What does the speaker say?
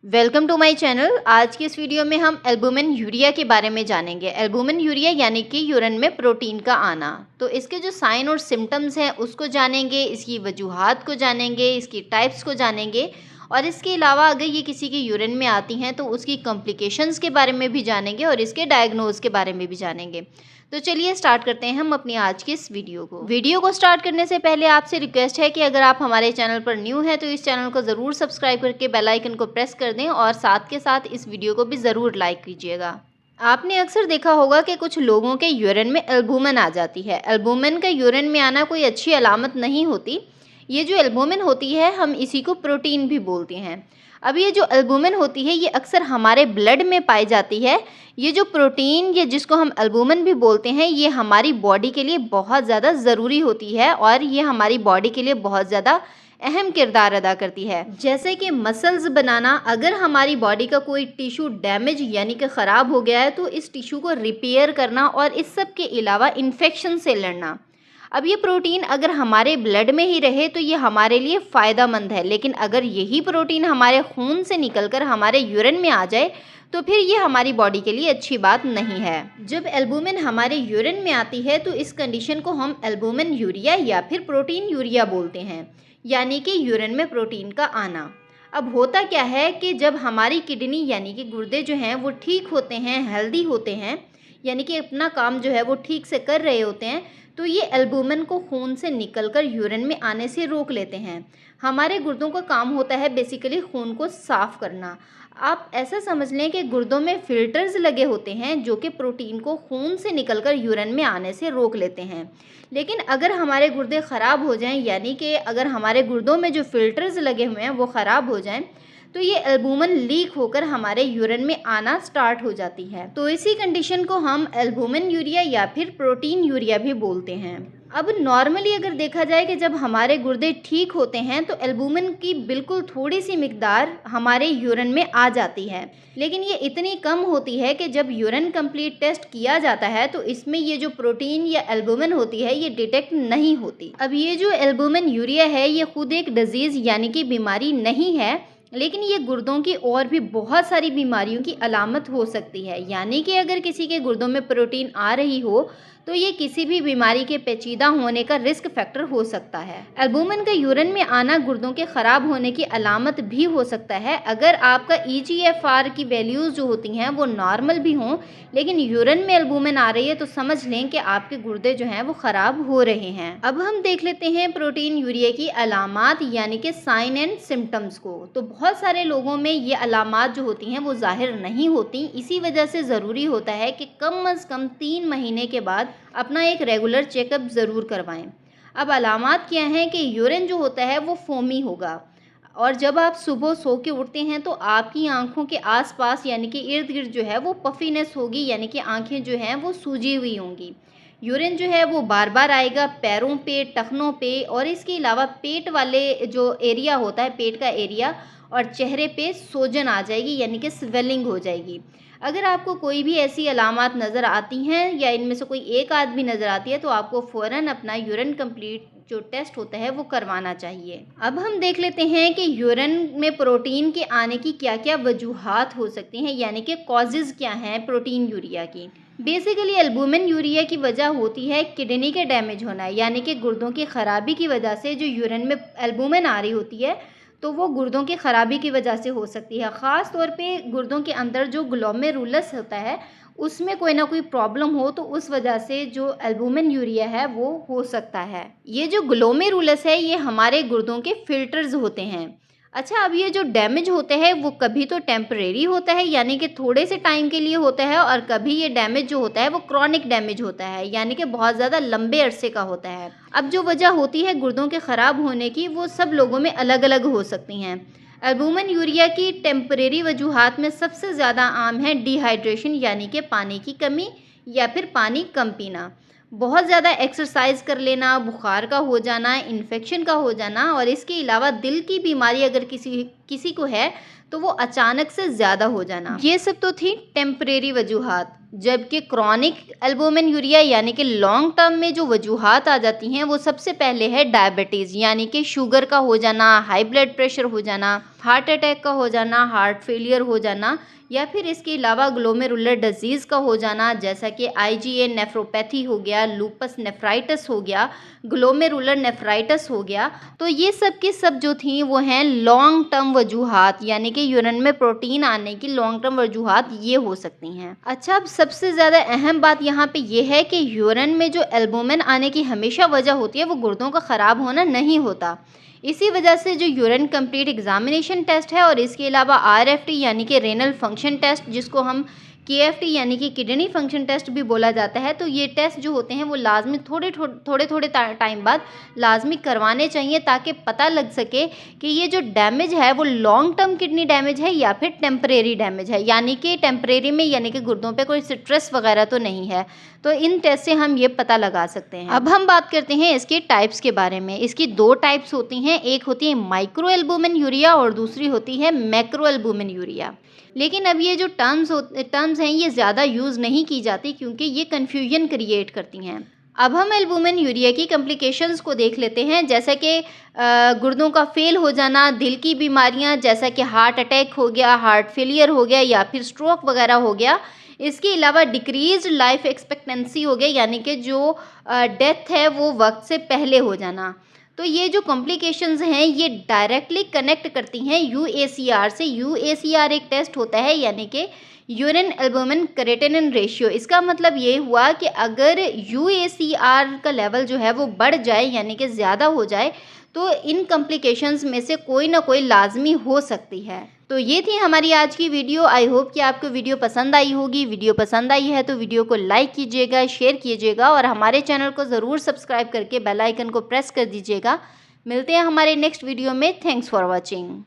Welcome to my channel. आज की इस वीडियो में हम एल्बुमिन यूरिया के बारे में जानेंगे। एल्बुमिन यूरिया यानी कि यूरिन में प्रोटीन का आना। तो इसके जो साइन और सिम्टम्स हैं उसको जानेंगे, इसकी वजूहात को जानेंगे, इसकी टाइप्स को जानेंगे और इसके अलावा अगर ये किसी के यूरिन में आती हैं तो उसकी कॉम्प्लिकेशंस के बारे में भी जानेंगे और इसके डायग्नोज के बारे में भी जानेंगे। तो चलिए स्टार्ट करते हैं हम अपनी आज की इस वीडियो को स्टार्ट करने से पहले आपसे रिक्वेस्ट है कि अगर आप हमारे चैनल पर न्यू हैं तो इस चैनल को ज़रूर सब्सक्राइब करके बेल आइकन को प्रेस कर दें और साथ के साथ इस वीडियो को भी ज़रूर लाइक कीजिएगा। आपने अक्सर देखा होगा कि कुछ लोगों के यूरिन में एल्बुमिन आ जाती है। एल्बुमिन का यूरिन में आना कोई अच्छी अलामत नहीं होती। ये जो एल्बुमिन होती है हम इसी को प्रोटीन भी बोलते हैं। अब ये जो एल्बुमिन होती है ये अक्सर हमारे ब्लड में पाई जाती है। ये जो प्रोटीन या जिसको हम एल्बुमिन भी बोलते हैं ये हमारी बॉडी के लिए बहुत ज़्यादा ज़रूरी होती है और ये हमारी बॉडी के लिए बहुत ज़्यादा अहम किरदार अदा करती है। जैसे कि मसल्स बनाना, अगर हमारी बॉडी का कोई टिश्यू डैमेज यानी कि ख़राब हो गया है तो इस टिश्यू को रिपेयर करना और इस सब के अलावा इन्फेक्शन से लड़ना। अब ये प्रोटीन अगर हमारे ब्लड में ही रहे तो ये हमारे लिए फ़ायदेमंद है, लेकिन अगर यही प्रोटीन हमारे खून से निकलकर हमारे यूरिन में आ जाए तो फिर ये हमारी बॉडी के लिए अच्छी बात नहीं है। जब एल्बुमिन हमारे यूरिन में आती है तो इस कंडीशन को हम एल्बुमिन यूरिया या फिर प्रोटीन यूरिया बोलते हैं, यानी कि यूरिन में प्रोटीन का आना। अब होता क्या है कि जब हमारी किडनी यानी कि गुर्दे जो हैं वो ठीक होते हैं, हेल्दी होते हैं, यानी कि अपना काम जो है वो ठीक से कर रहे होते हैं, तो ये एल्बुमिन को खून से निकलकर यूरिन में आने से रोक लेते हैं। हमारे गुर्दों का काम होता है बेसिकली खून को साफ़ करना। आप ऐसा समझ लें कि गुर्दों में फ़िल्टर्स लगे होते हैं जो कि प्रोटीन को खून से निकलकर यूरिन में आने से रोक लेते हैं। लेकिन अगर हमारे गुर्दे ख़राब हो जाएं, यानी कि अगर हमारे गुर्दों में जो फ़िल्टर्स लगे हुए हैं वो ख़राब हो जाएं, तो ये एल्बुमिन लीक होकर हमारे यूरिन में आना स्टार्ट हो जाती है। तो इसी कंडीशन को हम एल्बुमिन यूरिया या फिर प्रोटीन यूरिया भी बोलते हैं। अब नॉर्मली अगर देखा जाए कि जब हमारे गुर्दे ठीक होते हैं तो एल्बुमिन की बिल्कुल थोड़ी सी मिकदार हमारे यूरिन में आ जाती है, लेकिन ये इतनी कम होती है कि जब यूरिन कंप्लीट टेस्ट किया जाता है तो इसमें ये जो प्रोटीन या एल्बुमिन होती है ये डिटेक्ट नहीं होती। अब ये जो एल्बुमिन यूरिया है ये खुद एक डिजीज़ यानी कि बीमारी नहीं है, लेकिन ये गुर्दों की और भी बहुत सारी बीमारियों की अलामत हो सकती है। यानी कि अगर किसी के गुर्दों में प्रोटीन आ रही हो तो ये किसी भी बीमारी के पेचीदा होने का रिस्क फैक्टर हो सकता है। एल्बुमिन का यूरिन में आना गुर्दों के ख़राब होने की अलामत भी हो सकता है। अगर आपका EGFR की वैल्यूज़ जो होती हैं वो नॉर्मल भी हों, लेकिन यूरिन में एल्बुमिन आ रही है तो समझ लें कि आपके गुर्दे जो हैं वो ख़राब हो रहे हैं। अब हम देख लेते हैं प्रोटीन यूरिया की अलामात यानी कि साइन एंड सिम्टम्स को। तो बहुत सारे लोगों में ये अलामात जो होती हैं वो ज़ाहिर नहीं होती। इसी वजह से ज़रूरी होता है कि कम अज़ कम 3 महीने के बाद अपना एक रेगुलर चेकअप ज़रूर करवाएं। अब अलामात क्या हैं कि यूरिन जो होता है वो फोमी होगा और जब आप सुबह सो के उठते हैं तो आपकी आंखों के आसपास यानी कि इर्द गिर्द जो है वो पफीनेस होगी, यानी कि आंखें जो हैं वो सूजी हुई होंगी। यूरिन जो है वो बार बार आएगा पैरों पे, टखनों पे और इसके अलावा पेट वाले जो एरिया होता है, पेट का एरिया, और चेहरे पे सोजन आ जाएगी यानी कि स्वेलिंग हो जाएगी। अगर आपको कोई भी ऐसी अलामात नज़र आती हैं या इनमें से कोई एक आध भी नज़र आती है तो आपको फ़ौरन अपना यूरिन कंप्लीट जो टेस्ट होता है वो करवाना चाहिए। अब हम देख लेते हैं कि यूरिन में प्रोटीन के आने की क्या क्या वजूहात हो सकती हैं, यानी कि कॉजेज़ क्या हैं प्रोटीन यूरिया की। बेसिकली एल्बुमिन यूरिया की वजह होती है किडनी के डैमेज होना, यानी कि गुर्दों की ख़राबी की वजह से जो यूरिन में एल्बुमिन आ रही होती है तो वो गुर्दों की ख़राबी की वजह से हो सकती है। ख़ास तौर पे गुर्दों के अंदर जो ग्लोमेरुलस होता है उसमें कोई ना कोई प्रॉब्लम हो तो उस वजह से जो एल्बुमिन यूरिया है वो हो सकता है। ये जो ग्लोमेरुलस है ये हमारे गुर्दों के फिल्टर्स होते हैं। अच्छा, अब ये जो डैमेज होता है वो कभी तो टेम्परेरी होता है यानी कि थोड़े से टाइम के लिए होता है, और कभी ये डैमेज जो होता है वो क्रॉनिक डैमेज होता है यानी कि बहुत ज़्यादा लंबे अरसे का होता है। अब जो वजह होती है गुर्दों के ख़राब होने की वो सब लोगों में अलग अलग हो सकती हैं। एल्बुमिन यूरिया की टेम्परेरी वजूहात में सबसे ज़्यादा आम है डिहाइड्रेशन यानी कि पानी की कमी या फिर पानी कम पीना, बहुत ज़्यादा एक्सरसाइज कर लेना, बुखार का हो जाना, इन्फेक्शन का हो जाना, और इसके अलावा दिल की बीमारी अगर किसी किसी को है तो वो अचानक से ज़्यादा हो जाना। ये सब तो थी टेम्परेरी वजूहात। जबकि क्रॉनिक एल्बुमिन यूरिया यानी कि लॉन्ग टर्म में जो वजूहात आ जाती हैं वो सबसे पहले है डायबिटीज़ यानी कि शुगर का हो जाना, हाई ब्लड प्रेशर हो जाना, हार्ट अटैक का हो जाना, हार्ट फेलियर हो जाना, या फिर इसके अलावा ग्लोमेरुलर डिजीज़ का हो जाना जैसा कि आईजीए नेफ्रोपैथी हो गया, लूपस नेफ्राइटिस हो गया, ग्लोमेरुलर नेफ्राइटिस हो गया। तो ये सब की सब जो थी वो हैं लॉन्ग टर्म वजूहात यानी कि यूरिन में प्रोटीन आने की लॉन्ग टर्म वजूहात ये हो सकती हैं। अच्छा, अब सबसे ज़्यादा अहम बात यहाँ पे ये है कि यूरिन में जो एल्बुमिन आने की हमेशा वजह होती है वो गुर्दों का ख़राब होना नहीं होता। इसी वजह से जो यूरिन कंप्लीट एग्जामिनेशन टेस्ट है और इसके अलावा आरएफटी यानी कि रेनल फंक्शन टेस्ट, जिसको हम केएफटी यानी कि किडनी फंक्शन टेस्ट भी बोला जाता है, तो ये टेस्ट जो होते हैं वो लाजमी थोड़े टाइम बाद लाजमी करवाने चाहिए ताकि पता लग सके कि ये जो डैमेज है वो लॉन्ग टर्म किडनी डैमेज है या फिर टेम्परेरी डैमेज है, यानी कि टेम्परेरी में यानी कि गुर्दों पे कोई स्ट्रेस वगैरह तो नहीं है। तो इन टेस्ट से हम ये पता लगा सकते हैं। अब हम बात करते हैं इसके टाइप्स के बारे में। इसकी दो टाइप्स होती हैं, एक होती है माइक्रो एल्बुमिन यूरिया और दूसरी होती है मैक्रो एल्बुमिन यूरिया। लेकिन अब ये जो टर्म्स हैं ये ज़्यादा यूज़ नहीं की जाती क्योंकि ये कन्फ्यूजन क्रिएट करती हैं। अब हम एल्बुमिन यूरिया की कॉम्प्लिकेशंस को देख लेते हैं, जैसा कि गुर्दों का फेल हो जाना, दिल की बीमारियां जैसा कि हार्ट अटैक हो गया, हार्ट फेलियर हो गया या फिर स्ट्रोक वगैरह हो गया। इसके अलावा डिक्रीज लाइफ एक्सपेक्टेंसी हो गया यानी कि जो डेथ है वो वक्त से पहले हो जाना। तो ये जो कॉम्प्लिकेशंस हैं ये डायरेक्टली कनेक्ट करती हैं यूएसीआर से। यूएसीआर एक टेस्ट होता है यानी कि यूरिन एल्बुमिन क्रेटिनिन रेशियो। इसका मतलब ये हुआ कि अगर यूएसीआर का लेवल जो है वो बढ़ जाए यानी कि ज़्यादा हो जाए तो इन कॉम्प्लिकेशंस में से कोई ना कोई लाजमी हो सकती है। तो ये थी हमारी आज की वीडियो। आई होप कि आपको वीडियो पसंद आई होगी। वीडियो पसंद आई है तो वीडियो को लाइक कीजिएगा, शेयर कीजिएगा और हमारे चैनल को ज़रूर सब्सक्राइब करके बेल आइकन को प्रेस कर दीजिएगा। मिलते हैं हमारे नेक्स्ट वीडियो में। Thanks for watching.